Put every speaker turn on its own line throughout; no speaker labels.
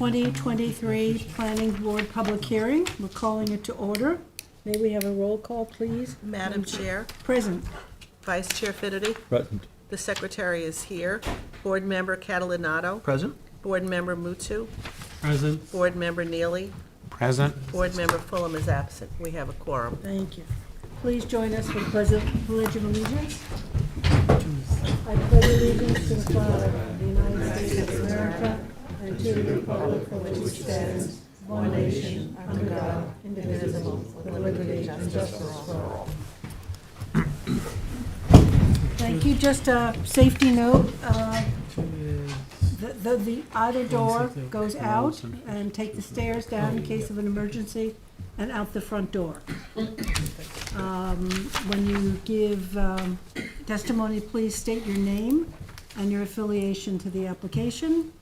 2023 Planning Board Public Hearing. We're calling it to order. May we have a roll call, please?
Madam Chair,
Present.
Vice Chair Finity,
Present.
the Secretary is here. Board Member Catalinato,
Present.
Board Member Mutu,
Present.
Board Member Neely,
Present.
Board Member Fulham is absent. We have a quorum.
Thank you. Please join us for the Pledge of Allegiance. I pledge allegiance to the flag of the United States of America and to the republic for which it stands, one nation, under God, indivisible, with liberty and justice for all. Thank you. Just a safety note, the outer door goes out, and take the stairs down in case of an emergency, and out the front door. When you give testimony, please state your name and your affiliation to the application.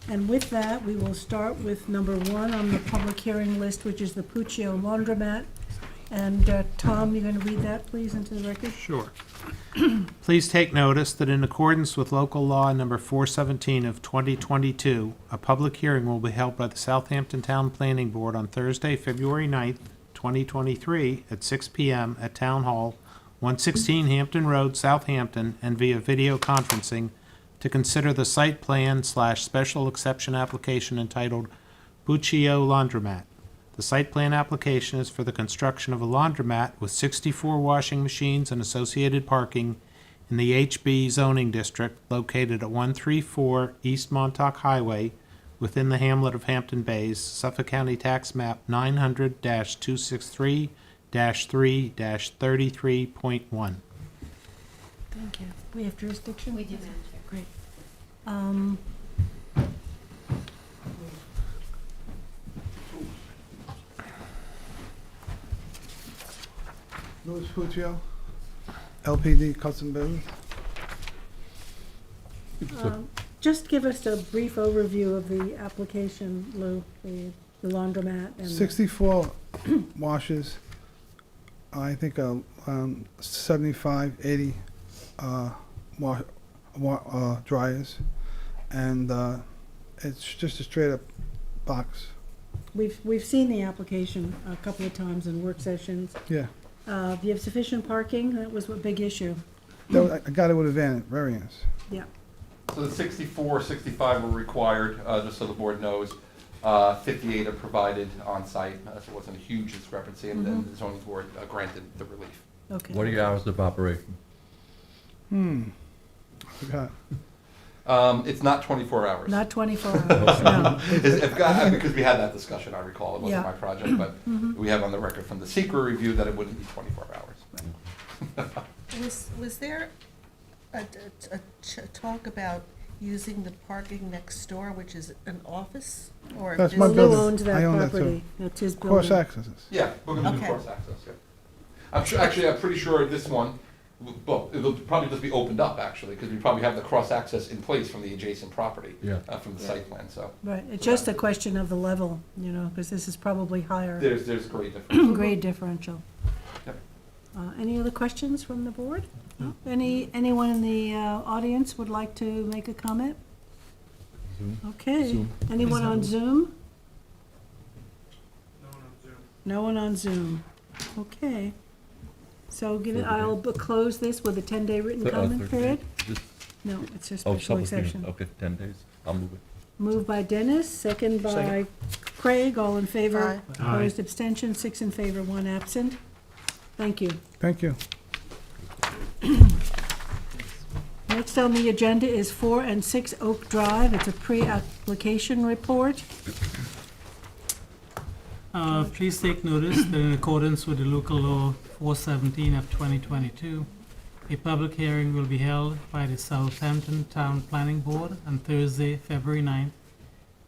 And with that, we will start with number 1 on the public hearing list, which is the Puccio Laundromat. And Tom, you're going to read that, please, into the record?
Sure. Please take notice that in accordance with local law number 417 of 2022, a public hearing will be held by the Southampton Town Planning Board on Thursday, February 9th, 2023 at 6 p.m. at Town Hall, 116 Hampton Road, Southampton, and via video conferencing to consider the site plan / special exception application entitled Puccio Laundromat. The site plan application is for the construction of a laundromat with 64 washing machines and associated parking in the HB zoning district located at 134 East Montauk Highway within the hamlet of Hampton Bays, Suffolk County Tax Map 900-263-3-33.1.
Thank you. We have jurisdiction?
We do, Madam Chair.
Great.
Louis Puccio, LPD Custom Business.
Just give us a brief overview of the application, Lou, the laundromat. And
64 washes, I think 75, 80 dryers, and it's just a straight up box.
We've seen the application a couple of times in work sessions.
Yeah,
Do you have sufficient parking? That was a big issue.
I got it with a variance.
Yeah.
So the 64, 65 were required, just so the board knows. 58 are provided on site, so it wasn't a huge discrepancy, and then the zoning board granted the relief.
Okay.
What are your hours of operation?
I forgot.
It's not 24 hours.
Not 24 hours, no.
Because we had that discussion, I recall. It wasn't
Yeah.
my project, but we have on the record from the secret review that it wouldn't be 24 hours.
Was there a talk about using the parking next door, which is an office? Or
That's
just-
my
Lou
building.
owns that
I own that too.
property. That's his
Cross
building.
accesses.
Yeah, we're going to do
Okay.
cross access, yeah. I'm sure, actually, I'm pretty sure this one, well, it'll probably just be opened up, actually, because we probably have the cross access in place from the adjacent property,
Yeah.
from the site plan, so.
Right, it's just a question of the level, because this is probably higher
There's great difference.
grade differential.
Yep.
Any other questions from the board? No? Anyone in the audience would like to make a comment?
Zoom.
Okay.
Zoom.
Anyone on Zoom? No one on Zoom. Okay. So I'll close this with a 10-day written comment period? No, it's a
Oh,
special
public hearing.
exception.
Okay, 10 days. I'll move it.
Moved by Dennis, second by
Second.
Craig, all in favor.
Aye.
Opposed, abstention, 6 in favor, 1 absent. Thank you.
Thank you.
Next on the agenda is 4 and 6 Oak Drive. It's a pre-application report.
Please take notice that in accordance with the local law 417 of 2022, a public hearing will be held by the Southampton Town Planning Board on Thursday, February 9th,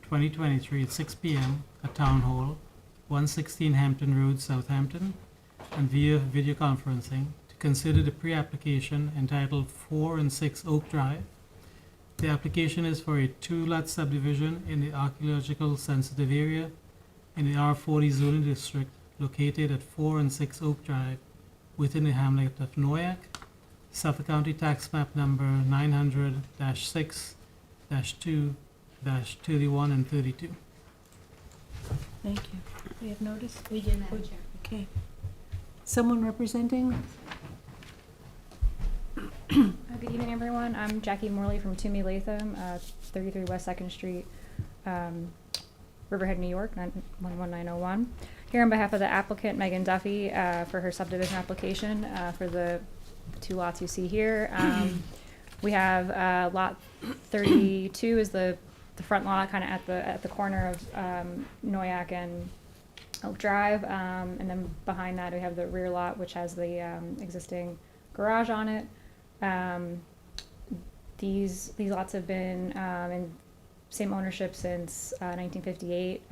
2023 at 6 p.m. at Town Hall, 116 Hampton Road, Southampton, and via video conferencing to consider the pre-application entitled 4 and 6 Oak Drive. The application is for a 2-lot subdivision in the archaeological sensitive area in the R40 zoning district located at 4 and 6 Oak Drive within the hamlet of Noyak, Suffolk County Tax Map number 900-6-2
31 and 32.
Thank you. We have notice?
We do, Madam Chair.
Okay. Someone representing?
Good evening, everyone. I'm Jackie Morley from Toomey Latham, 33 West 2nd Street, Riverhead, New York, 11901. Here on behalf of the applicant, Megan Duffy, for her subdivision application for the 2 lots you see here. We have lot 32 is the front lot, kind of at the corner of Noyak and Oak Drive, and then behind that we have the rear lot, which has the existing garage on it. These lots have been in same ownership since 1958.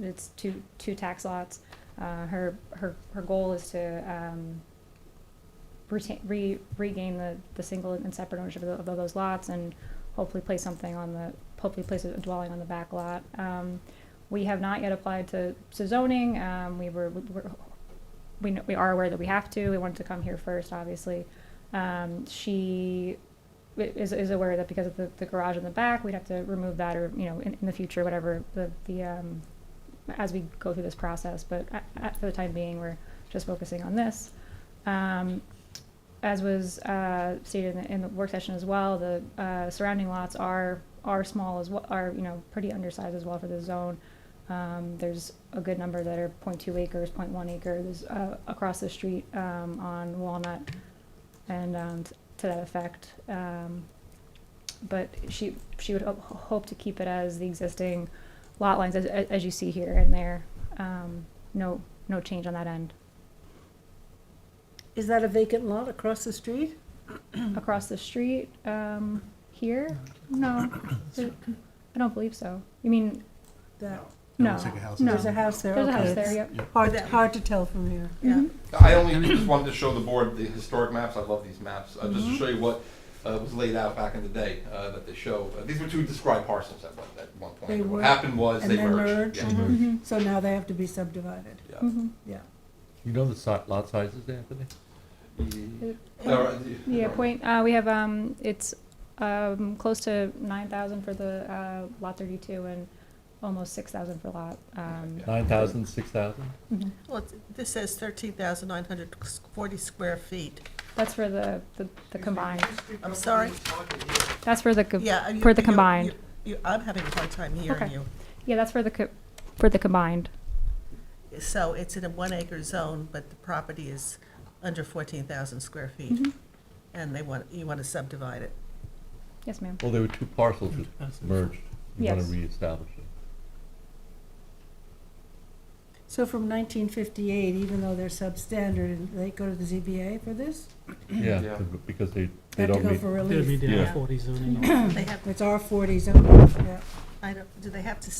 It's two tax lots. Her goal is to regain the single and separate ownership of those lots, and hopefully place a dwelling on the back lot. We have not yet applied to zoning. We are aware that we have to. We wanted to come here first, obviously. She is aware that because of the garage in the back, we'd have to remove that, or in the future, whatever as we go through this process. But for the time being, we're just focusing on this. As was stated in the work session as well, the surrounding lots are small as well, are pretty undersized as well for the zone. There's a good number that are 0.2 acres, 0.1 acres across the street on Walnut, and to that effect. But she would hope to keep it as the existing lot lines as you see here and there. No change on that end.
Is that a vacant lot across the street?
Across the street here? No, I don't believe so. You mean
That,
no?
looks like a house.
No.
there's a house there,
There's a
okay.
house there.
it's
Yep.
Hard to tell from here.
Yeah.
I only just wanted to show the board the historic maps. I love these maps. Just to show you what was laid out back in the day that they show. These were 2 described parcels at one point.
They
What
were,
happened was
and
they
then
merged.
merged.
Yeah.
Mhm.
So now they have to be subdivided.
Yeah.
Mhm.
Yeah.
You know the lot sizes, Anthony?
Yeah, we have it's close to 9,000 for the lot 32 and almost 6,000 for lot.
9,000, 6,000?
Mhm.
Well, this says 13,940 square feet.
That's for the combined.
I'm sorry?
That's for the
Yeah.
for the combined.
I'm having a hard time hearing
Okay.
you.
Yeah, that's for the combined.
So it's in a 1 acre zone, but the property is under 14,000 square feet.
Mhm.
And you want to subdivide it.
Yes, ma'am.
Well, there were 2 parcels that merged. You want
Yes.
to reestablish it.
So from 1958, even though they're substandard, they go to the ZBA for this?
Yeah,
Yeah.
because they
They have to
don't
go
meet.
for
They'll
relief.
meet the
Yeah.
R40 zoning.
They have,
It's R40 zone, yeah.
do they have to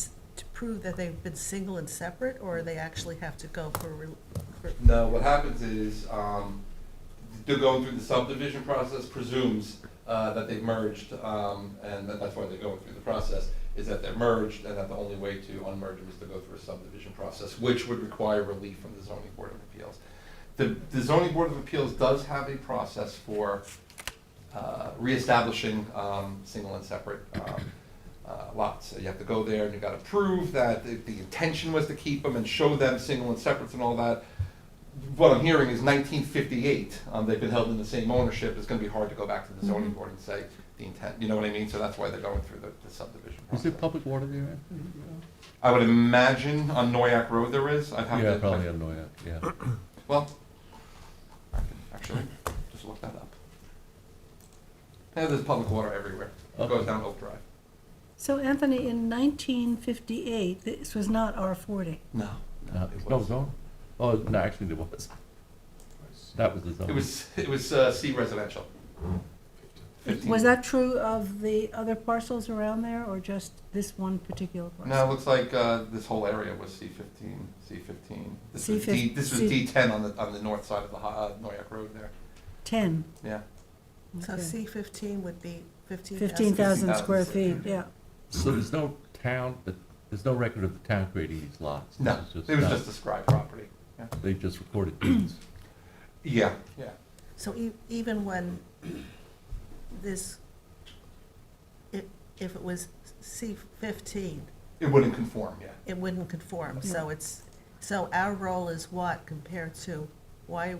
prove that they've been single and separate, or they actually have to go for
No, what happens is, they're going through the subdivision process presumes that they've merged, and that's why they're going through the process, is that they're merged, and that the only way to unmerge them is to go through a subdivision process, which would require relief from the zoning board of appeals. The zoning board of appeals does have a process for reestablishing single and separate lots. So you have to go there and you've got to prove that the intention was to keep them and show them single and separates and all that. What I'm hearing is 1958, they've been held in the same ownership. It's going to be hard to go back to the zoning board and say the intent, you know what I mean? So that's why they're going through the subdivision
Is
process.
there public water there, Anthony?
I would imagine on Noyak Road there is. I'd have
Yeah,
to.
probably on Noyak, yeah.
Well, I can actually just look that up. Yeah, there's public water everywhere. It goes
Okay.
down Oak Drive.
So Anthony, in 1958, this was not R40.
No,
No zone? Oh, no, actually there was. That was the zone.
It was C residential. 15.
Was that true of the other parcels around there, or just this one particular parcel?
No, it looks like this whole area was C15, C15. This was
C15.
This was D10 on the north side of the Noyak Road there.
10,
Yeah.
So
Okay.
C15 would be 15,000.
15,000 square feet, yeah.
So there's no town, there's no record of the town creating these lots?
No,
This is
it was
not-
just described property. Yeah.
They just recorded deeds.
Yeah, yeah.
So even when this, if it was C15,
It wouldn't conform, yeah.
it wouldn't conform, so so our role is what compared to, why,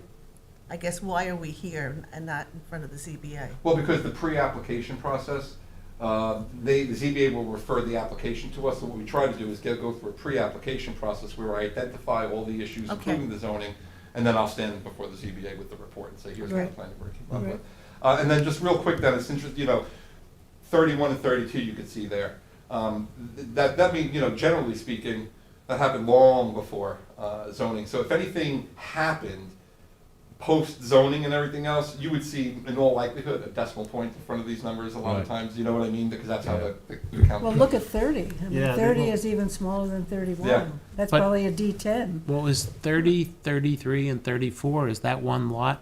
I guess, why are we here and not in front of the ZBA?
Well, because the pre-application process, the ZBA will refer the application to us, so what we try to do is go through a pre-application process where I identify all the issues,
Okay.
including the zoning, and then I'll stand before the ZBA with the report and say, here's what the
Right.
planning board came up
Right.
with. And then just real quick, then, it's interesting, 31 and 32 you can see there. That means, generally speaking, that happened long before zoning. So if anything happened post-zoning and everything else, you would see, in all likelihood, a decimal point in front of these numbers a lot of
Right.
times, you know what I mean? Because that's how
Yeah.
the count.
Well, look at 30. I mean,
Yeah, they
30
will.
is even smaller than 31.
Yeah.
That's
But-
probably a D10.
Well, is 30, 33, and 34, is that one lot?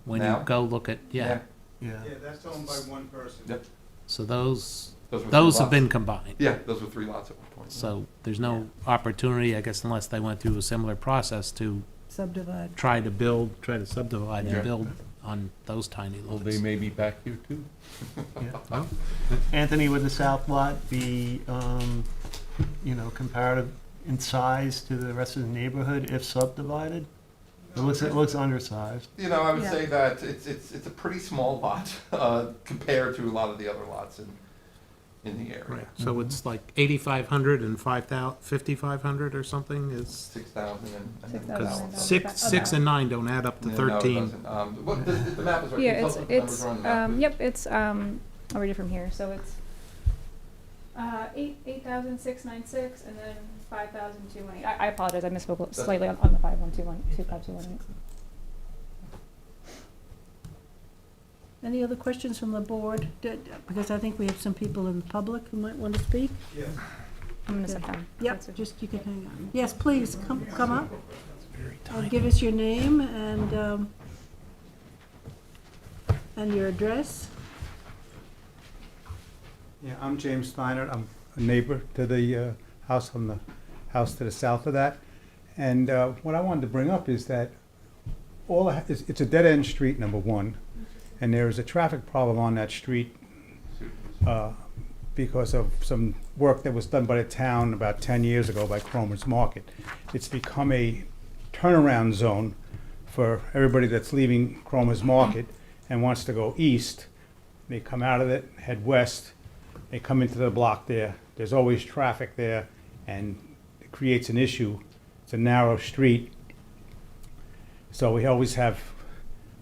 When you
Now?
go look at, yeah,
Yeah.
that's owned by one person.
Yep.
so those
were three
have
lots.
been combined.
Yeah, those were 3 lots at one point.
So there's no opportunity, I guess, unless they went through a similar process to
Subdivide.
try to subdivide
Yeah.
and build on those tiny
Well,
lots.
they may be back here too.
Oh,
Anthony, would the south lot be, comparative in size to the rest of the neighborhood if subdivided? It looks undersized.
I would
Yeah.
say that it's a pretty small lot compared to a lot of the other lots in the area.
Right, so it's like 8,500 and 5,500 or something is,
6,000 and.
6,000.
because 6 and 9 don't add up to
Yeah, no, it
13.
doesn't. What, the map is right.
Yeah,
Can you
it's,
tell us what the numbers
it's,
are on the map, please?
yep, it's, I'll read it from here, so it's, 8,696, and then 5,218. I apologize, I misspoke slightly on the 5,121,
Any other questions from the board? Because I think we have some people in the public who might want to speak.
I'm gonna step down.
Yep,
That's okay.
just, you can hang on. Yes, please, come up. Give us your name and your address.
Yeah, I'm James Steiner. I'm a neighbor to the house on the house to the south of that. And what I wanted to bring up is that it's a dead-end street, number one, and there is a traffic problem on that street because of some work that was done by the town about 10 years ago by Cromer's Market. It's become a turnaround zone for everybody that's leaving Cromer's Market and wants to go east. They come out of it, head west, they come into the block there. There's always traffic there, and it creates an issue. It's a narrow street. So we always I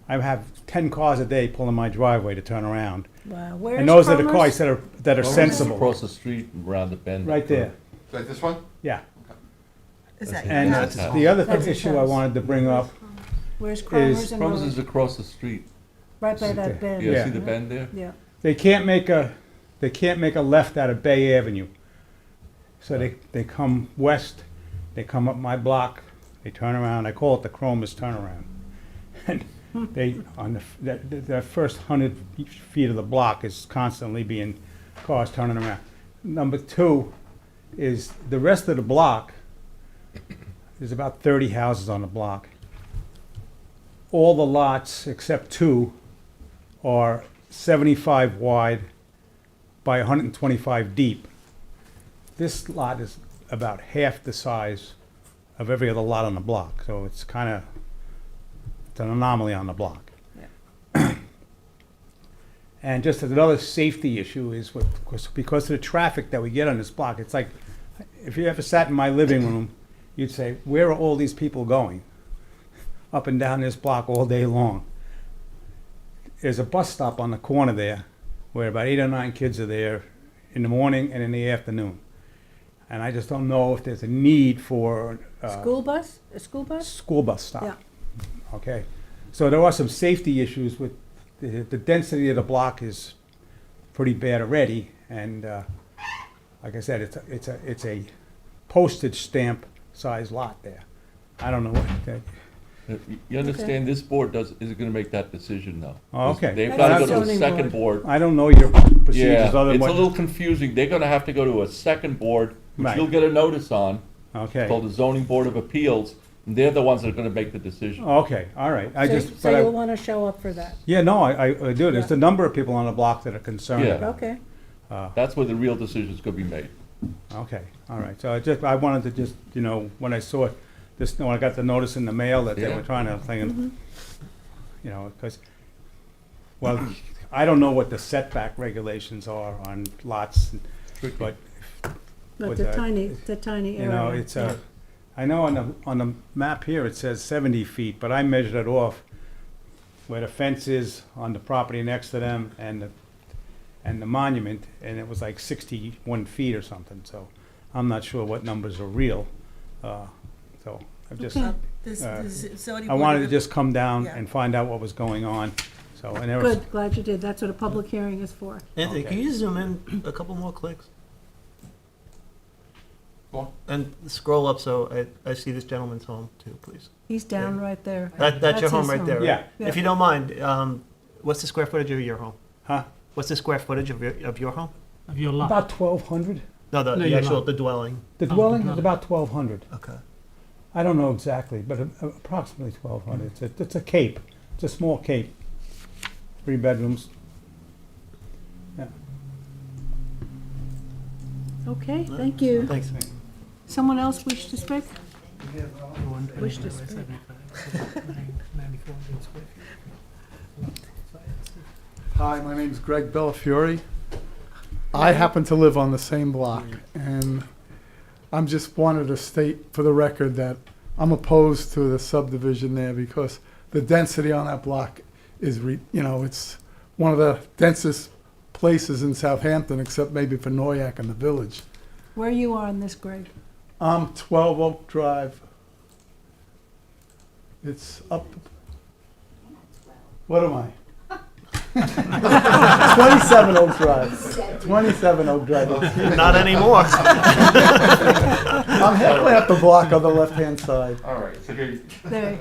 have 10 cars a day pulling my driveway to turn around.
Wow, where's
And those are the
Cromer's?
cars that are
Well,
sensible.
Across the street, around the bend.
Right there,
Like this one?
yeah.
Is that
And
your
That's
house?
the other
That's his
issue I
house.
wanted to bring up,
Where's Cromer's and
Promise is
Road?
across the street.
Right by that bend.
Yeah,
Yeah.
see the bend there?
Yeah.
they can't make a left out of Bay Avenue. So they come west, they come up my block, they turn around, I call it the Cromer's turnaround. And they, on the first 100 feet of the block is constantly being cars turning around. Number two is the rest of the block, there's about 30 houses on the block. All the lots, except 2, are 75 wide by 125 deep. This lot is about half the size of every other lot on the block, so it's it's an anomaly on the block. And just as another safety issue is because of the traffic that we get on this block, it's like, if you ever sat in my living room, you'd say, where are all these people going? Up and down this block all day long. There's a bus stop on the corner there where about 8 or 9 kids are there in the morning and in the afternoon. And I just don't know if there's a need for
School bus? A school bus?
school bus stop.
Yeah.
Okay, so there are some safety issues with the density of the block is pretty bad already, and like I said, it's a postage stamp size lot there. I don't know what that.
You understand, this board isn't gonna make that decision though.
Oh, okay.
They've
That's
gotta
the
go to a
zoning
second
board.
board.
I don't know your procedures
Yeah,
other than
it's a
what.
little confusing. They're gonna have to go to a second board, which
Right.
you'll get a notice on,
Okay.
called the zoning board of appeals, and they're the ones that are gonna make the decision.
Okay, all right. I just,
So
but
you'll
I,
want to show up for that?
yeah, no, I do. There's
Yeah.
a number of people on the block that are concerned
Yeah.
about it.
Okay.
That's where the real decision's gonna be made.
Okay, all right, so I wanted to just, when I saw this, when I got the notice in the mail that they
Yeah.
were trying to, because, well, I don't know what the setback regulations are on lots, but,
But
Was
the
that-
tiny area.
it's
yeah.
I know on the map here, it says 70 feet, but I measured it off where the fence is on the property next to them and the monument, and it was like 61 feet or something, so I'm not sure what numbers are real. So I've just,
Okay.
This zoning
I
board
wanted
of-
to just come down
Yeah.
and find out what was going on, so, and there was,
Good, glad you did. That's what a public hearing is for.
Anthony, can you zoom in a couple more clicks?
Go on.
And scroll up so I see this gentleman's home too, please.
He's down right there.
That's your home
his
right there, right?
Yeah.
Yeah.
If you don't mind, what's the square footage of your home?
huh?
What's the square footage of your home?
Of your lot.
About 1,200.
No,
No,
the
your
actual,
lot.
the dwelling.
The
Oh,
dwelling
no.
is about 1,200.
Okay.
I don't know exactly, but approximately 1,200. It's a cape. It's a small cape. 3 bedrooms.
Okay, thank you.
Thanks.
Someone else wish to speak? Wish to speak.
9,400 square feet.
Hi, my name's Greg Bellafiore. I happen to live on the same block, and I'm just wanted to state for the record that I'm opposed to the subdivision there because the density on that block is, it's one of the densest places in Southampton, except maybe for Noyak and the Village.
Where you are on this, Greg?
12 Oak Drive. It's up. What am I? 27 Oak Drive. 27 Oak Drive.
Not anymore.
I'm halfway up the block on the left-hand side.
All right, so here,
There.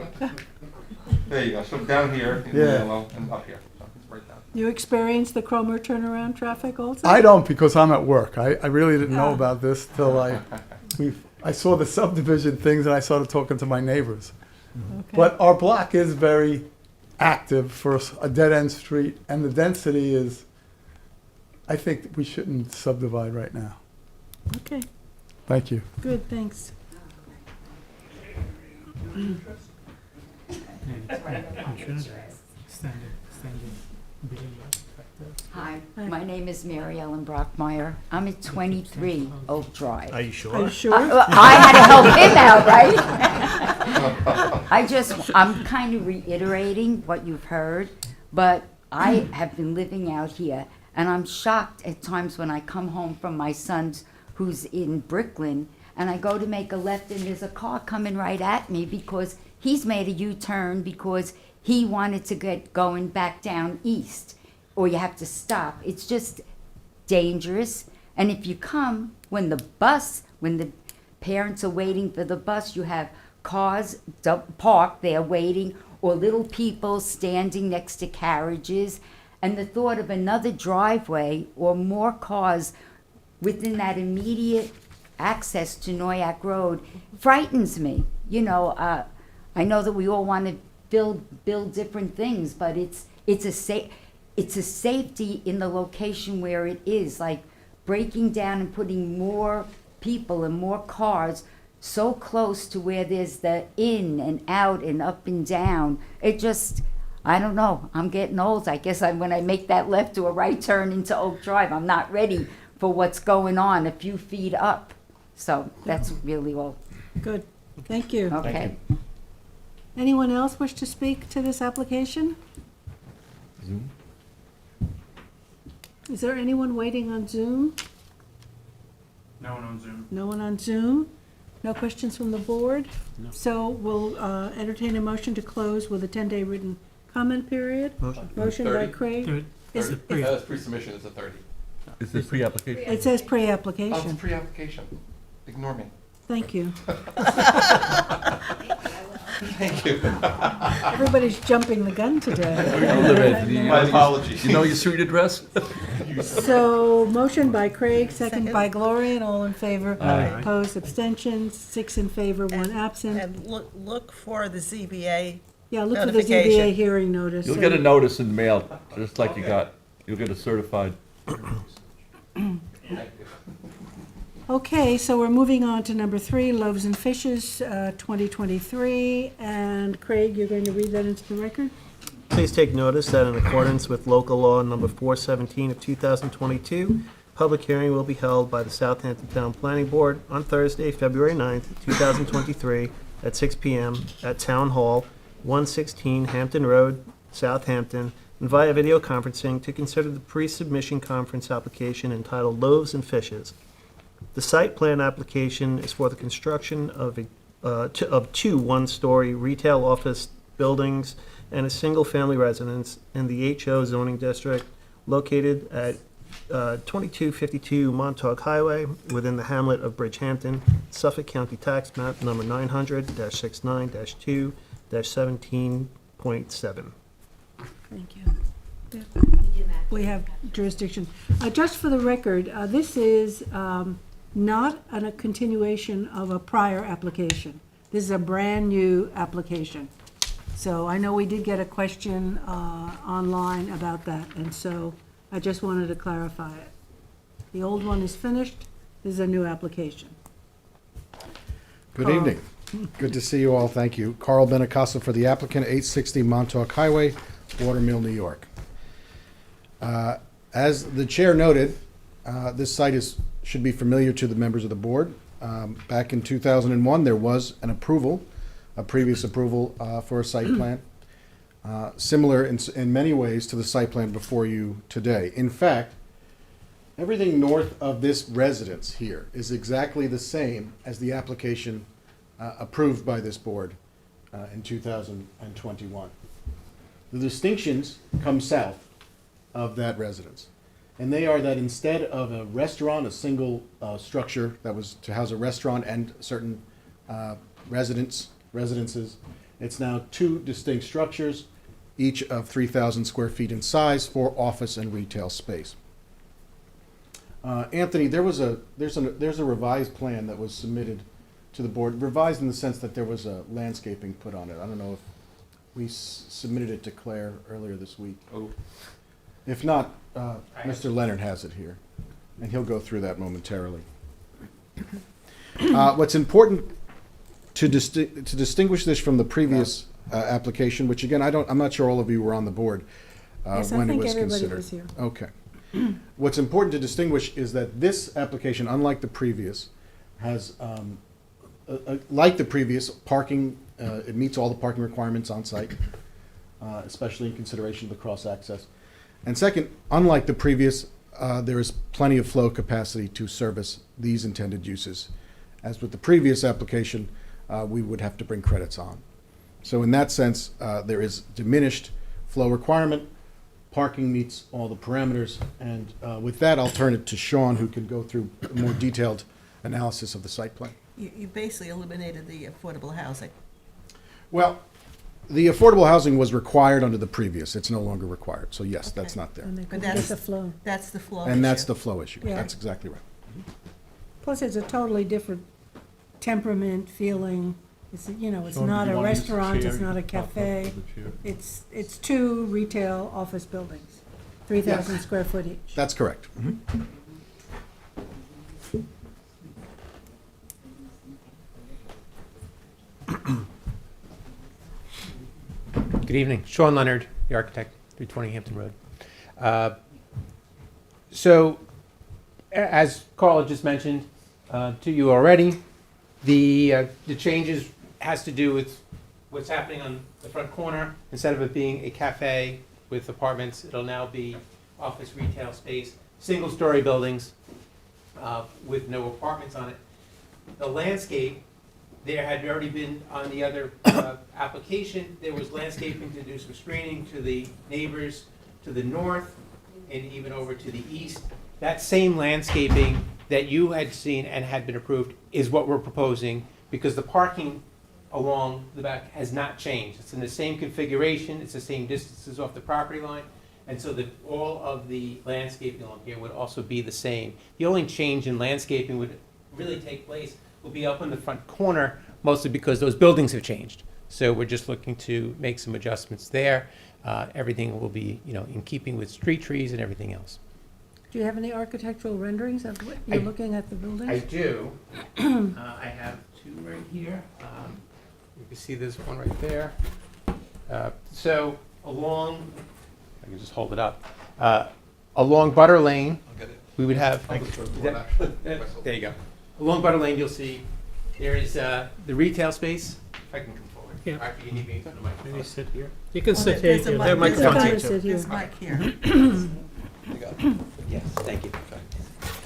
there you go. So down here in the
Yeah.
yellow and up here. So it's right down.
You experience the Cromer turnaround traffic also?
I don't because I'm at work. I really didn't know
Ah.
about this till I saw the subdivision things and I started talking to my neighbors.
Okay.
But our block is very active for a dead-end street, and the density is, I think we shouldn't subdivide right now.
Okay,
Thank you.
good, thanks.
Standard building lot.
Hi,
Hi.
my name is Mary Ellen Brockmeyer. I'm at 23 Oak
Are
Drive.
you
Are you
sure?
sure?
I had to help him out, right? I'm kind of reiterating what you've heard, but I have been living out here, and I'm shocked at times when I come home from my son's, who's in Brooklyn, and I go to make a left, and there's a car coming right at me because he's made a U-turn because he wanted to get going back down east, or you have to stop. It's just dangerous. And if you come, when the parents are waiting for the bus, you have cars parked there waiting, or little people standing next to carriages. And the thought of another driveway or more cars within that immediate access to Noyak Road frightens me. I know that we all want to build different things, but it's a safety in the location where it is, like breaking down and putting more people and more cars so close to where there's the in and out and up and down. It just, I don't know, I'm getting old. I guess when I make that left or a right turn into Oak Drive, I'm not ready for what's going on a few feet up. So that's really all.
Good, thank you.
Okay.
Anyone else wish to speak to this application?
Zoom?
Is there anyone waiting on Zoom?
No one on Zoom.
No one on Zoom? No questions from the board?
No.
So we'll entertain a motion to close with a 10-day written comment period. Motion by
30?
Craig.
Third.
Is it- is-
That's pre-submission, it's a 30.
Is this pre-application?
It says
Oh, it's
pre-application.
pre-application. Ignore me.
Thank you.
Thank you.
Everybody's jumping the gun today.
My apologies.
You know your street address?
So, motion by Craig, second by Gloria, and all in favor.
Aye.
Opposed, abstentions, 6 in favor, 1 absent.
And look for the ZBA.
Yeah, look for the
notification.
ZBA hearing notice.
You'll
So-
get a notice in the mail, just like you'll get a certified.
Okay, so we're moving on to number 3, Loaves and Fishes, 2023. And Craig, you're going to read that into the record?
Please take notice that in accordance with local law number 417 of 2022, public hearing will be held by the Southampton Town Planning Board on Thursday, February 9th, 2023, at 6 p.m. at Town Hall, 116 Hampton Road, Southampton, and via video conferencing to consider the pre-submission conference application entitled Loaves and Fishes. The site plan application is for the construction of two one-story retail office buildings and a single-family residence in the HO zoning district located at 2252 Montauk Highway within the hamlet of Bridgehampton, Suffolk County Tax Map number 900-69-2-17.7.
Thank you. We have jurisdiction. Just for the record, this is not a continuation of a prior application. This is a brand-new application. So I know we did get a question online about that, and so I just wanted to clarify it. The old one is finished. This is a new application.
Good
Carl.
evening. Good to see you all. Thank you. Carl Benincasa for the applicant, 860 Montauk Highway, Watermill, New York. As the chair noted, this site should be familiar to the members of the board. Back in 2001, there was an approval, a previous approval for a site plan, similar in many ways to the site plan before you today. In fact, everything north of this residence here is exactly the same as the application approved by this board in 2021. The distinctions come south of that residence. And they are that instead of a restaurant, a single structure that was to house a restaurant and certain residences, it's now two distinct structures, each of 3,000 square feet in size for office and retail space. Anthony, there's a revised plan that was submitted to the board, revised in the sense that there was a landscaping put on it. I don't know if we submitted it to Claire earlier this week.
Oh.
If not, Mr. Leonard has it here, and he'll go through that momentarily. What's important to distinguish this from the previous application, which again, I'm not sure all of you were on the board
Yes, I
when it
think
was
everybody
considered.
was here.
Okay. What's important to distinguish is that this application, unlike the previous, has, like the previous, parking, it meets all the parking requirements on site, especially in consideration of the cross-access. And second, unlike the previous, there is plenty of flow capacity to service these intended uses. As with the previous application, we would have to bring credits on. So in that sense, there is diminished flow requirement, parking meets all the parameters, and with that, I'll turn it to Sean, who can go through a more detailed analysis of the site plan.
You basically eliminated the affordable housing.
Well, the affordable housing was required under the previous. It's no longer required. So yes, that's
Okay.
not there.
And they
But
couldn't get
that's
the flow.
That's the flow
And that's
issue.
the flow issue.
Yeah.
That's exactly right.
Plus, it's a totally different temperament, feeling. It's, you know, it's
Sean,
not
do you
a
wanna use the
restaurant,
chair?
it's not a
You can pop up
cafe.
to the chair.
It's two retail office buildings, 3,000
Yes.
square foot each.
That's correct. Mhm.
Good evening. Sean Leonard, the architect, 320 Hampton Road. So, as Carl just mentioned to you already, the changes has to do with what's happening on the front corner. Instead of it being a cafe with apartments, it'll now be office retail space, single-story buildings with no apartments on it. The landscape, there had already been on the other application, there was landscaping to do some screening to the neighbors to the north and even over to the east. That same landscaping that you had seen and had been approved is what we're proposing, because the parking along the back has not changed. It's in the same configuration, it's the same distances off the property line, and so that all of the landscaping along here would also be the same. The only change in landscaping would really take place will be up in the front corner, mostly because those buildings have changed. So we're just looking to make some adjustments there. Everything will be, in keeping with street trees and everything else.
Do you have any architectural renderings of what you're
I-
looking at the
I
buildings?
do. I have two right here. You can see there's one right there. So along, I can just hold it up. Along Butter Lane,
I'll get it.
we would have.
I'll just throw the board, actually.
There you go. Along Butter Lane, you'll see there is the retail space. If I can come forward.
Yeah.
Actually, you need me to turn the microphone.
Maybe sit here. You can
Well,
sit
there's
here.
a
There
mic-
might
there's a
come
mic-
to sit here.
There's a mic here.
You got it.
Yes, thank you.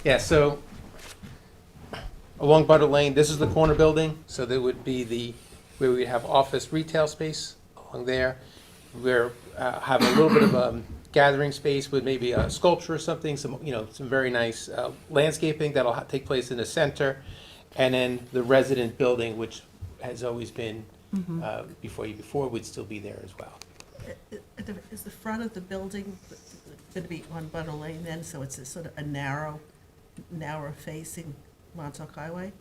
Yeah, so along Butter Lane, this is the corner building, so there would be where we have office retail space along there. We're, have a little bit of gathering space with maybe a sculpture or something, some very nice landscaping that'll take place in the center. And then the resident building, which has always been before would still be there as well.
Is the front of the building going to be on Butter Lane then, so it's a sort of a narrow facing Montauk Highway?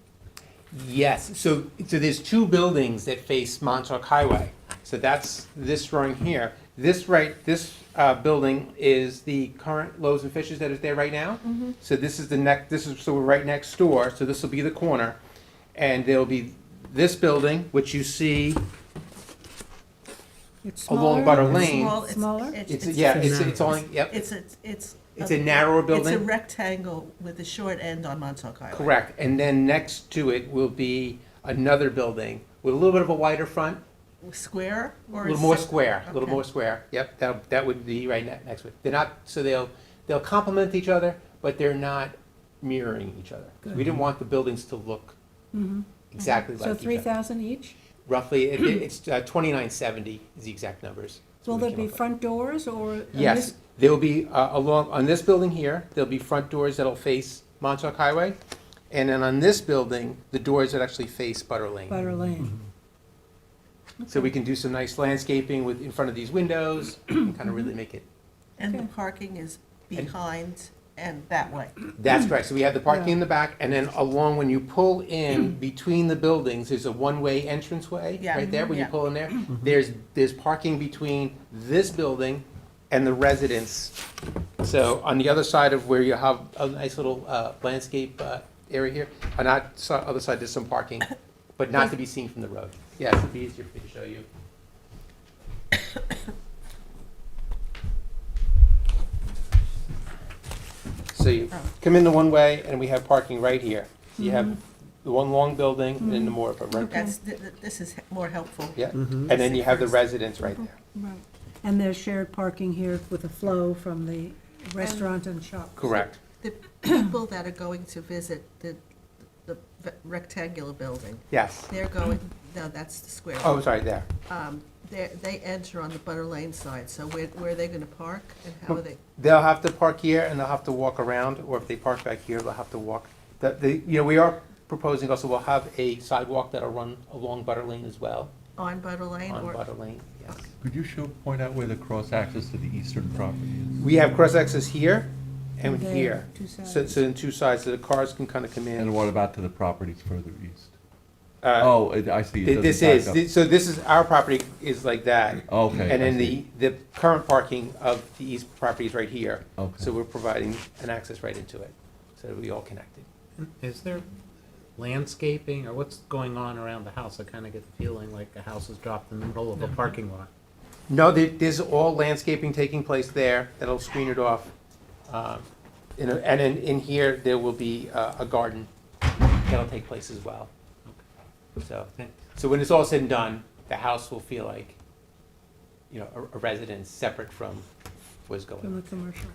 Yes, so there's two buildings that face Montauk Highway. So that's this drawing here. This building is the current Loaves and Fishes that is there right now. So this is so we're right next door, so this will be the corner. And there'll be this building, which you see
It's
along
smaller?
Butter
It's
Lane.
small,
Smaller?
It's only, yep, it's a narrower
It's a
building.
rectangle with a short end on Montauk Highway.
Correct, and then next to it will be another building with a little bit of a wider front,
Square
a
or?
little more
si-
square, a little
okay.
more square. Yep, that would be right next to it. They're not, so they'll complement each other, but they're not mirroring each other. We didn't want the buildings to look exactly like
So
each other.
3,000 each?
Roughly, it's 2970 is the exact numbers. That's
Will
what we
there
came
be
up with.
front doors or? on
Yes,
this-
there will be, on this building here, there'll be front doors that'll face Montauk Highway. And then on this building, the doors that actually face Butter Lane.
Butter Lane.
So we can do some nice landscaping in front of these windows, and kind of really make it.
And the
Okay.
parking is behind and that way.
That's correct. So we have the parking
Yeah.
in the back, and then along, when you pull in between the buildings, there's a one-way entranceway
Yeah.
right there, when you
Yeah.
pull in there. There's parking between this building and the residence. So on the other side of where you have a nice little landscape area here, on that other side, there's some parking, but not to be seen from the road. Yes, it'd be easier for me to show you. So you come in the one way, and we have parking right here. So you have the one long building, and then the more of a rental.
This is more helpful.
Yeah, and then you have the residence right there.
Right. And there's shared parking here with a flow from the restaurant and shop.
Correct.
The people that are going to visit the rectangular building,
Yes.
they're going, no, that's the square.
Oh, sorry, there.
They enter on the Butter Lane side, so where are they gonna park and how are they?
They'll have to park here, and they'll have to walk around, or if they park back here, they'll have to walk. We are proposing also, we'll have a sidewalk that'll run along Butter Lane as well,
On Butter Lane
on
or?
Butter Lane, yes.
Could you point out where the cross access to the eastern property is?
We have cross access here and
And there,
here.
two
So
sides.
in two sides, so the cars can kind of come
And
in.
what about to the properties further east?
Uh,
I see. It
This
doesn't
is,
back up.
so this is, our property is like that.
Okay.
And
I
then
see.
the current parking of the east property is right here.
Okay.
So we're providing an access right into it, so that we all connected.
Is there landscaping or what's going on around the house? I kind of get the feeling like the house is dropped in the middle of a parking lot.
No, there's all landscaping taking place there, that'll screen it off. And in here, there will be a garden that'll take place as well. So when it's all said and done, the house will feel like, a residence separate from what's going
From
on.
the commercial.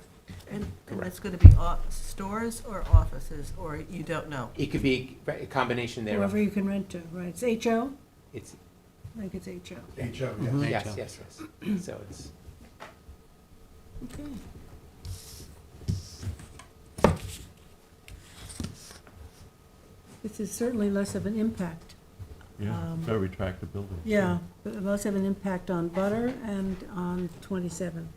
And that's gonna be stores or offices, or you don't know?
It could be a combination thereof.
Whoever you can rent to, right? It's HO?
It's,
I think it's HO.
yes. So it's,
Okay. This is certainly less of an impact.
Yeah, very attractive building.
Yeah, but less of an impact on Butter and on 27.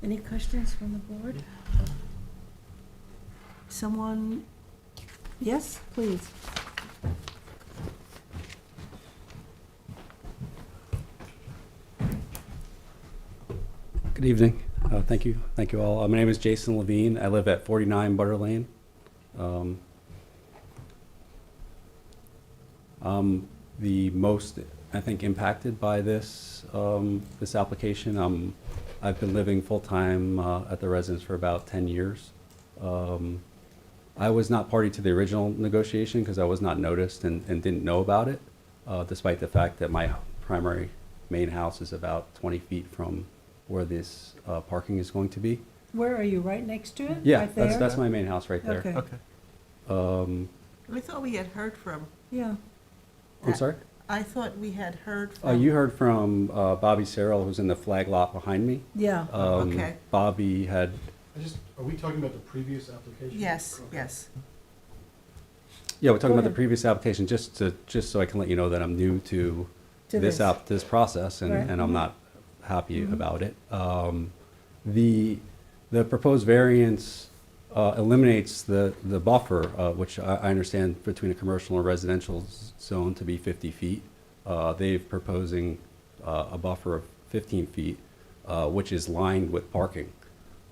Any questions from the board? Someone? Yes, please.
Good evening. Thank you. Thank you all. My name is Jason Levine. I live at 49 Butter Lane. I'm the most, I think, impacted by this, this application. I've been living full-time at the residence for about 10 years. I was not party to the original negotiation because I was not noticed and didn't know about it, despite the fact that my primary main house is about 20 feet from where this parking is going to be.
Where are you, right next to it?
Yeah,
Right there?
that's my main house right there.
Okay,
Okay.
I thought we had heard from,
yeah.
I'm sorry?
I thought we had heard from.
You heard from Bobby Searle, who's in the flag lot behind me.
Yeah,
Okay.
Bobby had,
Are we talking about the previous application?
Yes, yes.
yeah, we're talking
Go
about the
ahead.
previous application, just so I can let you know that I'm new to
To
this
this.
this process, and,
Right.
and I'm not happy
Mhm.
about it. The proposed variance eliminates the buffer, which I understand between a commercial and residential zone to be 50 feet. They're proposing a buffer of 15 feet, which is lined with parking.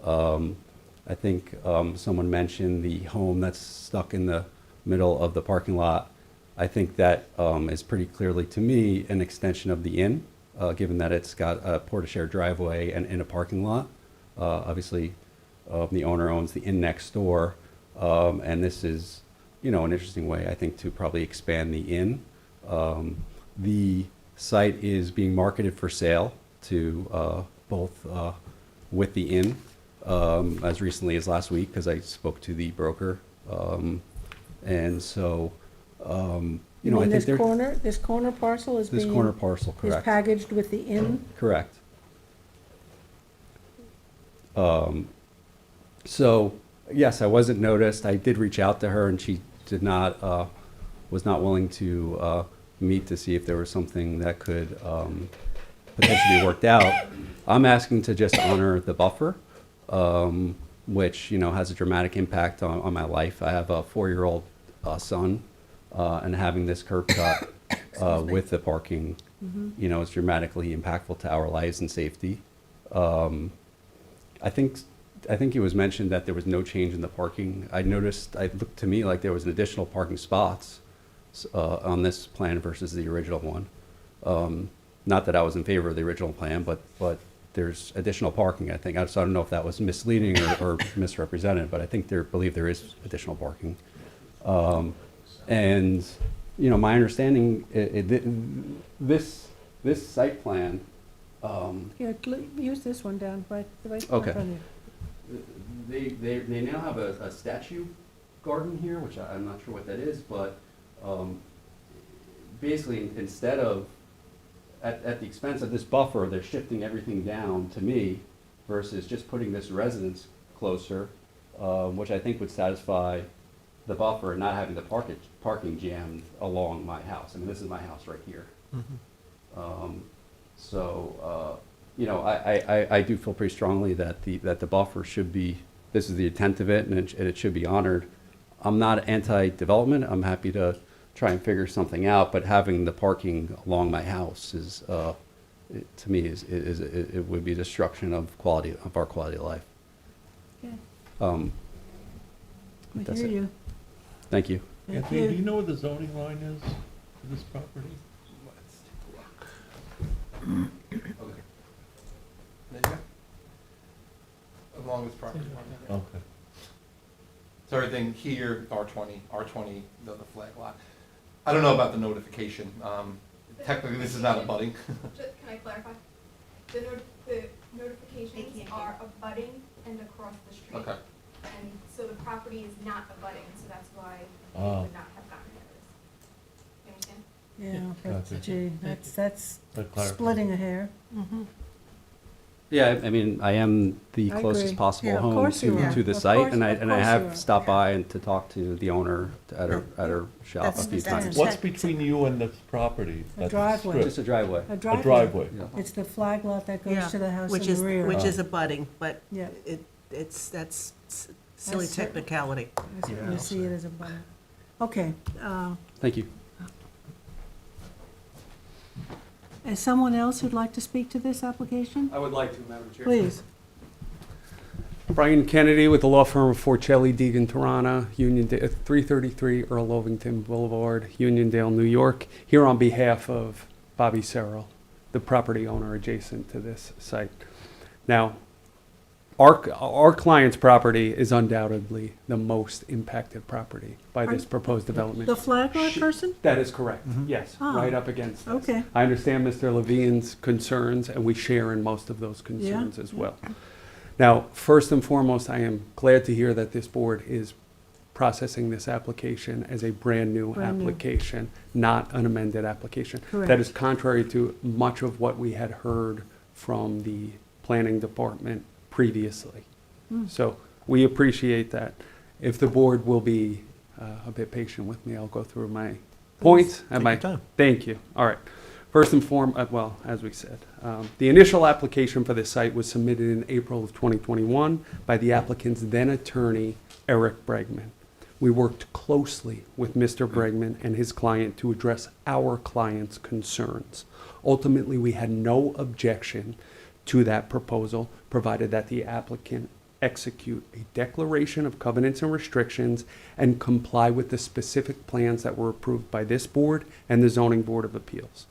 I think someone mentioned the home that's stuck in the middle of the parking lot. I think that is pretty clearly, to me, an extension of the inn, given that it's got a porta-share driveway and in a parking lot. Obviously, the owner owns the inn next door, and this is, an interesting way, I think, to probably expand the inn. The site is being marketed for sale to both with the inn, as recently as last week, because I spoke to the broker. And so, I
you
think
mean this
there-
corner parcel is
this
being.
corner parcel,
Is
correct?
packaged with the inn?
Correct. So, yes, I wasn't noticed. I did reach out to her, and she did not, was not willing to meet to see if there was something that could potentially be worked out. I'm asking to just honor the buffer, which, has a dramatic impact on my life. I have a 4-year-old son, and having this curb cut with the parking, is dramatically impactful to our lives and safety. I think it was mentioned that there was no change in the parking. I noticed, it looked to me like there was an additional parking spots on this plan versus the original one. Not that I was in favor of the original plan, but there's additional parking, I think. So I don't know if that was misleading or misrepresented, but I think believe there is additional parking. And, my understanding, this site plan,
Here, use this one down, right in
Okay.
front of you.
They now have a statue garden here, which I'm not sure what that is, but basically, instead of, at the expense of this buffer, they're shifting everything down to me versus just putting this residence closer, which I think would satisfy the buffer and not having the parking jammed along my house. I mean, this is my house right here. So, I do feel pretty strongly that the buffer should be, this is the intent of it, and it should be honored. I'm not anti-development. I'm happy to try and figure something out, but having the parking along my house is, to me, it would be destruction of our quality of life.
Okay. We
That's
hear
it.
you.
Thank you.
Thank
Anthony, do
you.
you know where the zoning line is for this property?
Let's take a look. Okay. There you go. Along this property line.
Okay.
So everything here, R20, the flag lot. I don't know about the notification. Technically, this is not a budding.
Can I clarify? The notifications are abutting and across the street.
Okay.
And so the property is not abutting, so that's why they
Ah.
would not have gotten notice. You understand?
Yeah, but
Gotcha.
gee, that's
That clarifies.
splitting a hair.
Yeah, I mean, I am the
I
closest
agree.
possible
Yeah, of
home
course you are.
to the
Of
site,
course-
and I
of course you
have
are.
stopped by and to talk to the owner at her shop a
That's-
few
that's-
times.
What's between you and this property?
A
That's
driveway.
strip?
Just a driveway.
A
A
driveway.
driveway.
Yeah.
It's the flag lot that
Yeah,
goes to the house
which
in
is
the rear.
Which is abutting, but
Yeah.
that's silly
That's it.
technicality.
You see it as a button. Okay,
Thank you.
Is someone else who'd like to speak to this application?
I would like to, Madam Chair.
Please.
Brian Kennedy with the law firm of Forcelli, Deegan, Tarana, 333 Earl Ovington Boulevard, Uniondale, New York, here on behalf of Bobby Serrell, the property owner adjacent to this site. Now, our client's property is undoubtedly the most impacted property by this proposed development.
The flag lot person?
That is correct, yes,
Ah,
right up against this.
okay.
I understand Mr. Levine's concerns, and we share in most of those concerns as well. Now, first and foremost, I am glad to hear that this board is processing this application as a brand-new
Brand new.
application, not an amended application.
Correct.
That is contrary to much of what we had heard from the planning department previously. So we appreciate that. If the board will be a bit patient with me, I'll go through my points.
Take your time.
Thank you. All right. First and foremost, well, as we said, the initial application for this site was submitted in April of 2021 by the applicant's then attorney, Eric Bregman. We worked closely with Mr. Bregman and his client to address our client's concerns. Ultimately, we had no objection to that proposal, provided that the applicant execute a declaration of covenants and restrictions and comply with the specific plans that were approved by this board and the Zoning Board of Appeals.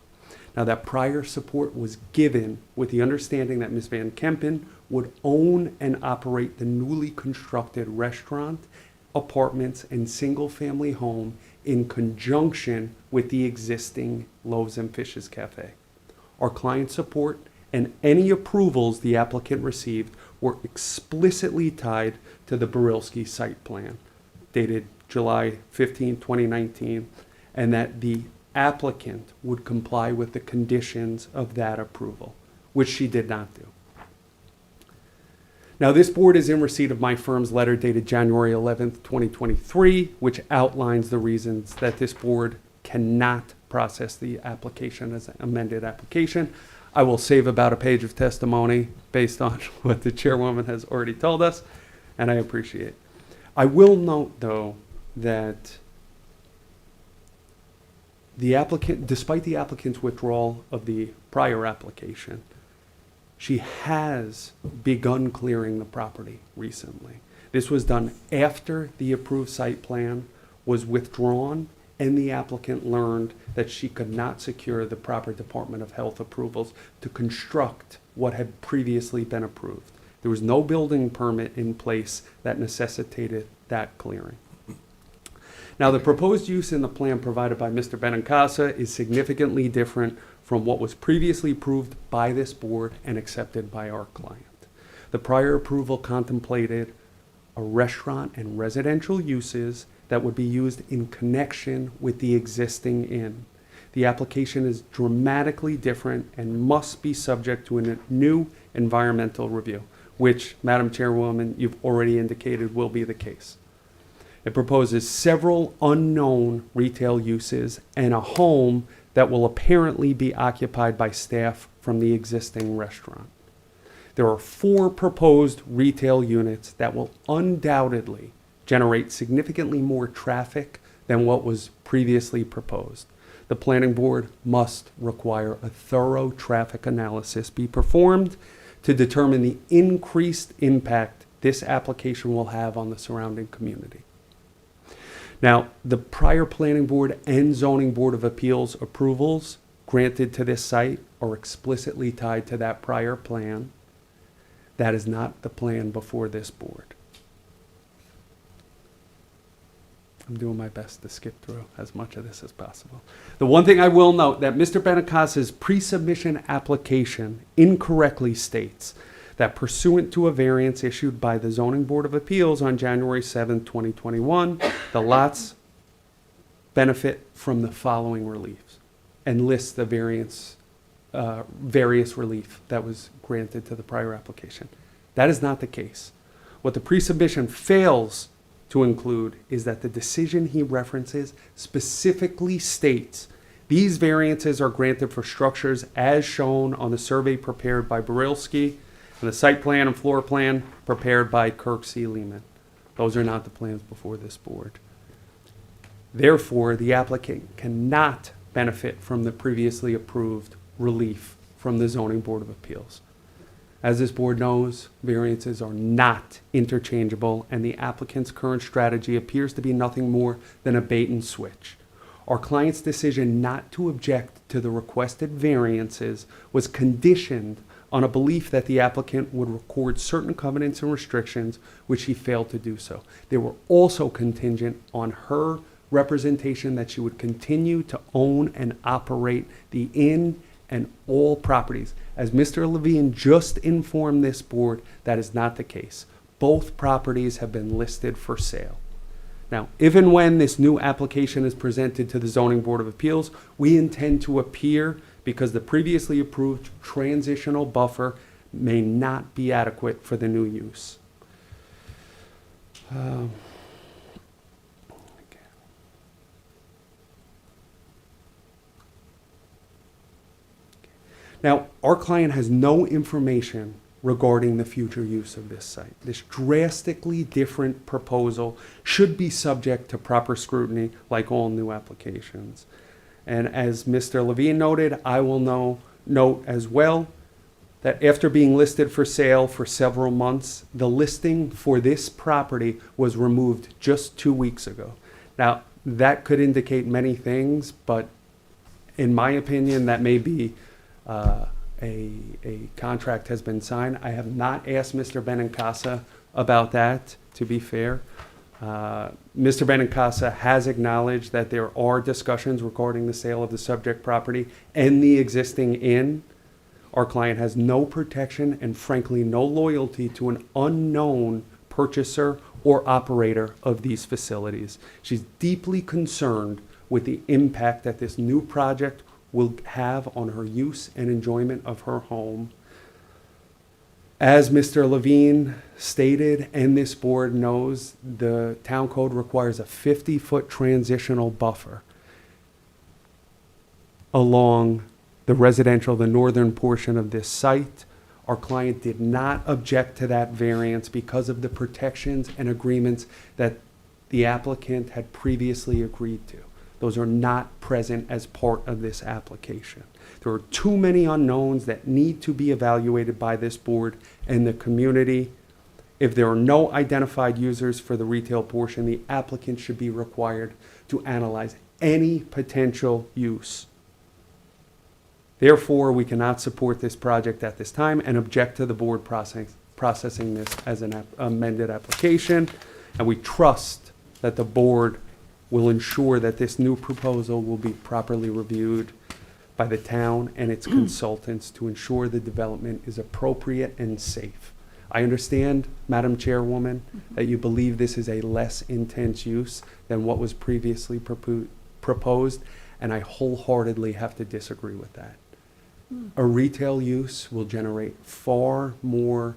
Now, that prior support was given with the understanding that Ms. Van Kempen would own and operate the newly constructed restaurant, apartments, and single-family home in conjunction with the existing Loaves and Fishes Cafe. Our client support and any approvals the applicant received were explicitly tied to the Barilski site plan, dated July 15, 2019, and that the applicant would comply with the conditions of that approval, which she did not do. Now, this board is in receipt of my firm's letter dated January 11th, 2023, which outlines the reasons that this board cannot process the application as an amended application. I will save about a page of testimony based on what the chairwoman has already told us, and I appreciate. I will note, though, that the applicant, despite the applicant's withdrawal of the prior application, she has begun clearing the property recently. This was done after the approved site plan was withdrawn and the applicant learned that she could not secure the proper Department of Health approvals to construct what had previously been approved. There was no building permit in place that necessitated that clearing. Now, the proposed use in the plan provided by Mr. Benincasa is significantly different from what was previously approved by this board and accepted by our client. The prior approval contemplated a restaurant and residential uses that would be used in connection with the existing inn. The application is dramatically different and must be subject to a new environmental review, which, Madam Chairwoman, you've already indicated will be the case. It proposes several unknown retail uses and a home that will apparently be occupied by staff from the existing restaurant. There are 4 proposed retail units that will undoubtedly generate significantly more traffic than what was previously proposed. The planning board must require a thorough traffic analysis be performed to determine the increased impact this application will have on the surrounding community. Now, the prior planning board and zoning board of appeals approvals granted to this site are explicitly tied to that prior plan. That is not the plan before this board. I'm doing my best to skip through as much of this as possible. The one thing I will note that Mr. Benincasa's pre-submission application incorrectly states that pursuant to a variance issued by the Zoning Board of Appeals on January 7, 2021, the lots benefit from the following reliefs and lists the various relief that was granted to the prior application. That is not the case. What the pre-submission fails to include is that the decision he references specifically states these variances are granted for structures as shown on the survey prepared by Barilski and the site plan and floor plan prepared by Kirk C. Lehman. Those are not the plans before this board. Therefore, the applicant cannot benefit from the previously approved relief from the Zoning Board of Appeals. As this board knows, variances are not interchangeable, and the applicant's current strategy appears to be nothing more than a bait and switch. Our client's decision not to object to the requested variances was conditioned on a belief that the applicant would record certain covenants and restrictions, which he failed to do so. They were also contingent on her representation that she would continue to own and operate the inn and all properties. As Mr. Levine just informed this board, that is not the case. Both properties have been listed for sale. Now, if and when this new application is presented to the Zoning Board of Appeals, we intend to appear because the previously approved transitional buffer may not be adequate for the new use. Now, our client has no information regarding the future use of this site. This drastically different proposal should be subject to proper scrutiny like all new applications. And as Mr. Levine noted, I will note as well that after being listed for sale for several months, the listing for this property was removed just 2 weeks ago. Now, that could indicate many things, but in my opinion, that may be a contract has been signed. I have not asked Mr. Benincasa about that, to be fair. Mr. Benincasa has acknowledged that there are discussions regarding the sale of the subject property and the existing inn. Our client has no protection and frankly no loyalty to an unknown purchaser or operator of these facilities. She's deeply concerned with the impact that this new project will have on her use and enjoyment of her home. As Mr. Levine stated, and this board knows, the town code requires a 50-foot transitional buffer along the northern portion of this site. Our client did not object to that variance because of the protections and agreements that the applicant had previously agreed to. Those are not present as part of this application. There are too many unknowns that need to be evaluated by this board and the community. If there are no identified users for the retail portion, the applicant should be required to analyze any potential use. Therefore, we cannot support this project at this time and object to the board processing this as an amended application. And we trust that the board will ensure that this new proposal will be properly reviewed by the town and its consultants to ensure the development is appropriate and safe. I understand, Madam Chairwoman, that you believe this is a less intense use than what was previously proposed, and I wholeheartedly have to disagree with that. A retail use will generate far more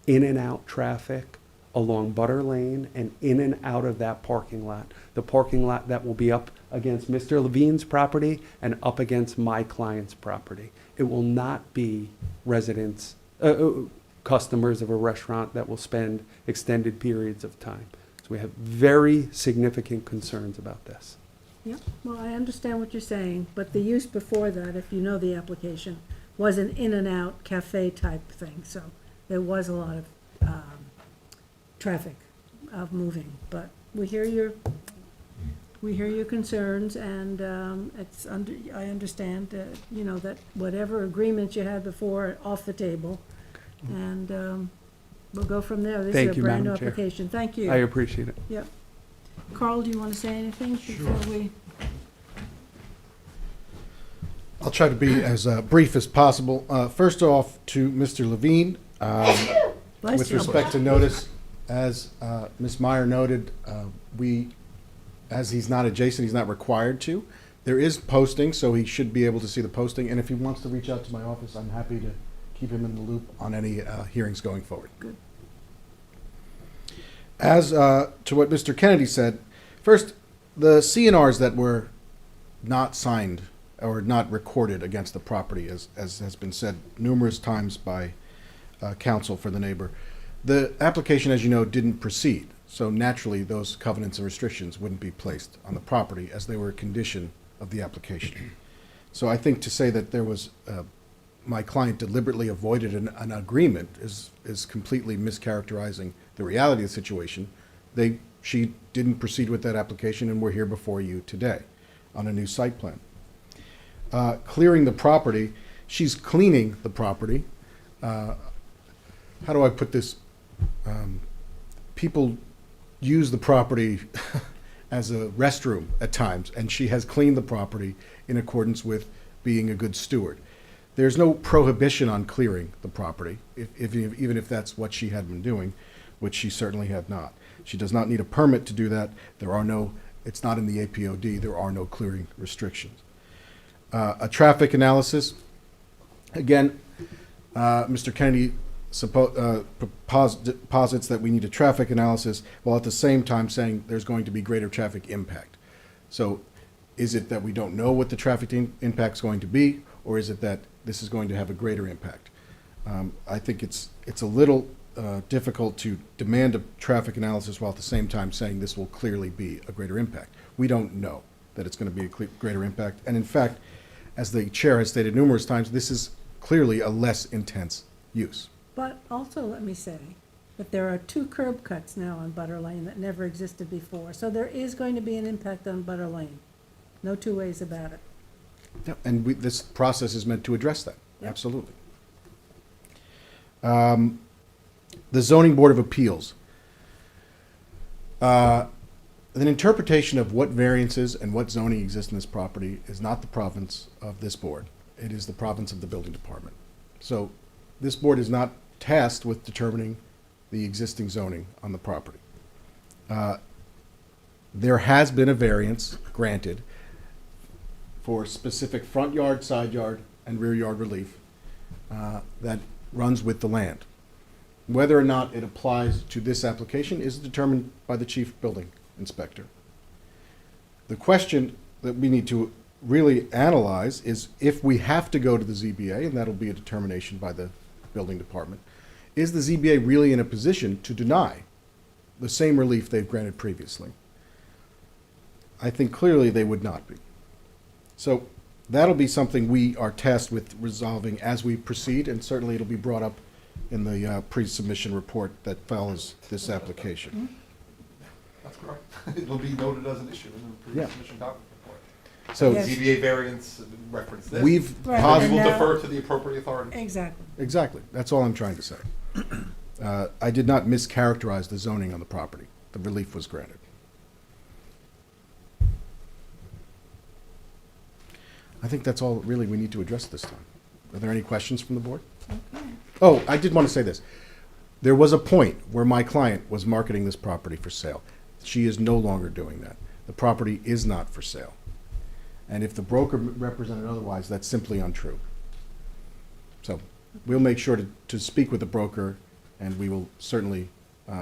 in and out traffic along Butter Lane and in and out of that parking lot. The parking lot that will be up against Mr. Levine's property and up against my client's property. It will not be residents, customers of a restaurant that will spend extended periods of time. So we have very significant concerns about this.
Yep, well, I understand what you're saying, but the use before that, if you know the application, was an in-and-out cafe type thing, so there was a lot of traffic moving, but we hear your concerns, and I understand, that whatever agreements you had before are off the table, and we'll go from there. This
Thank
is a
you,
brand new
Madam Chair.
application. Thank you.
I appreciate it.
Yep. Carl, do you want to say anything before we?
I'll try to be as brief as possible. First off, to Mr. Levine,
Bless
with
you.
respect to notice, as Ms. Meyer noted, as he's not adjacent, he's not required to. There is posting, so he should be able to see the posting, and if he wants to reach out to my office, I'm happy to keep him in the loop on any hearings going forward.
Good.
As to what Mr. Kennedy said, first, the CNRs that were not signed or not recorded against the property, as has been said numerous times by counsel for the neighbor, the application, as you know, didn't proceed. So naturally, those covenants and restrictions wouldn't be placed on the property as they were a condition of the application. So I think to say that there was, my client deliberately avoided an agreement is completely mischaracterizing the reality of the situation. She didn't proceed with that application, and we're here before you today on a new site plan. Clearing the property, she's cleaning the property. How do I put this? People use the property as a restroom at times, and she has cleaned the property in accordance with being a good steward. There's no prohibition on clearing the property, even if that's what she had been doing, which she certainly had not. She does not need a permit to do that. It's not in the APOD. There are no clearing restrictions. A traffic analysis. Again, Mr. Kennedy posits that we need a traffic analysis, while at the same time saying there's going to be greater traffic impact. So is it that we don't know what the traffic impact is going to be, or is it that this is going to have a greater impact? I think it's a little difficult to demand a traffic analysis while at the same time saying this will clearly be a greater impact. We don't know that it's going to be a greater impact. And in fact, as the chair has stated numerous times, this is clearly a less intense use.
But also, let me say that there are 2 curb cuts now on Butter Lane that never existed before. So there is going to be an impact on Butter Lane. No two ways about it.
Yep. And this process is meant to address that.
Yep.
Absolutely. The Zoning Board of Appeals. An interpretation of what variances and what zoning exist in this property is not the province of this board. It is the province of the building department. So this board is not tasked with determining the existing zoning on the property. There has been a variance granted for specific front yard, side yard, and rear yard relief that runs with the land. Whether or not it applies to this application is determined by the chief building inspector. The question that we need to really analyze is, if we have to go to the ZBA, and that'll be a determination by the building department, is the ZBA really in a position to deny the same relief they've granted previously? I think clearly they would not be. So that'll be something we are tasked with resolving as we proceed, and certainly it'll be brought up in the pre-submission report that follows this application.
That's correct. It'll be noted as an issue in the
Yeah.
pre-submission document report.
So
Yes.
ZBA variance reference this.
We've
Right,
We
and
will
now-
defer to the appropriate authority.
Exactly.
Exactly. That's all I'm trying to say. I did not mischaracterize the zoning on the property. The relief was granted. I think that's all really we need to address this time. Are there any questions from the board?
Okay.
Oh, I did want to say this. There was a point where my client was marketing this property for sale. She is no longer doing that. The property is not for sale. And if the broker represented otherwise, that's simply untrue. So we'll make sure to speak with the broker, and we will certainly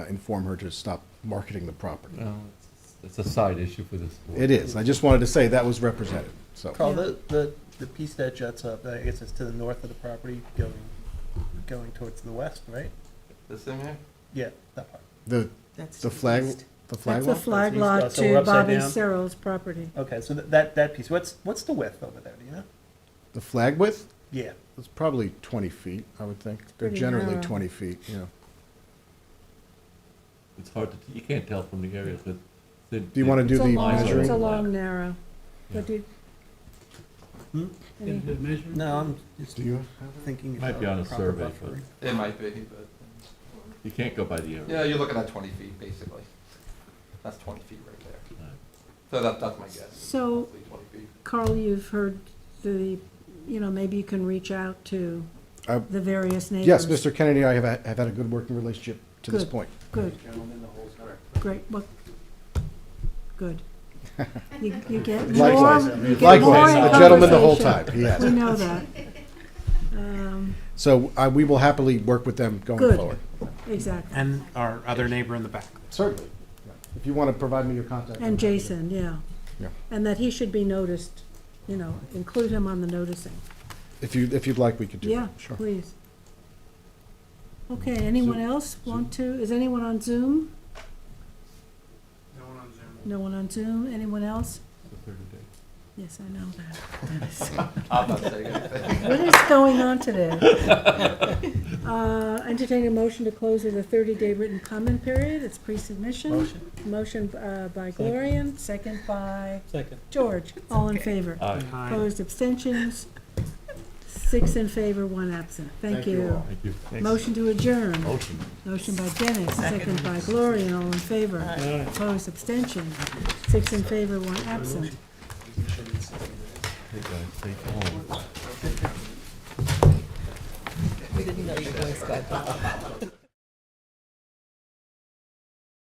inform her to stop marketing the property.
No, it's a side issue for this board.
It is. I just wanted to say that was represented, so.
Carl, the piece that juts up, I guess it's to the north of the property, going towards the west, right?
This thing here?
Yeah, that part.
The flag, the flag
That's the
lot?
flag
That's
lot
east, so we're
to
upside
Bobby
down?
Cyril's property.
Okay, so that piece, what's the width over there, do you know?
The flag width?
Yeah.
It's probably 20 feet, I would think. They're
pretty
generally
narrow.
20 feet, you know.
It's hard to, you can't tell from the areas, but. Do
you wanna do
It's a
the
long,
measuring?
it's a long, narrow. But do,
Hmm?
any-
No, I'm just
Do you?
thinking.
Might be on a
proper
survey,
buffering.
It might be, but,
You can't go by the area.
yeah, you're looking at 20 feet, basically. That's 20 feet right there.
Right.
So that's my guess.
So-
Roughly 20 feet.
Carl, you've heard maybe you can reach out to
Uh,
the various neighbors.
Yes, Mr. Kennedy and I have had a good working relationship to this
Good.
point.
Good. Great, well, good. You get more,
Likewise,
you get
likewise,
more in
a gentleman the whole
conversation.
time, he has.
We know that.
So we will happily work with them going
Good.
forward.
Exactly.
And our other neighbor in the back.
Certainly. If you want to provide me your contact.
And Jason, yeah.
Yeah.
And that he should be noticed, include him on the noticing.
If you'd like, we could do
Yeah,
that. Sure.
please. Okay, anyone else want to, is anyone on Zoom?
No one on Zoom.
No one on Zoom, anyone else?
The 30 day.
Yes, I know that.
I'm not saying anything.
What is going on today? Entertain a motion to close with a 30-day written comment period. It's pre-submission.
Motion.
Motion by Gloria, second by
Second.
George. All in favor?
Aye.
Opposed, abstentions? 6 in favor, 1 absent. Thank you.
Thank you.
Motion to adjourn.
Motion.
Motion by Dennis, second by Gloria. All in favor? Opposed, abstentions? 6 in favor, 1 absent.
Hey guys, stay home.
We didn't know you were going skydiving.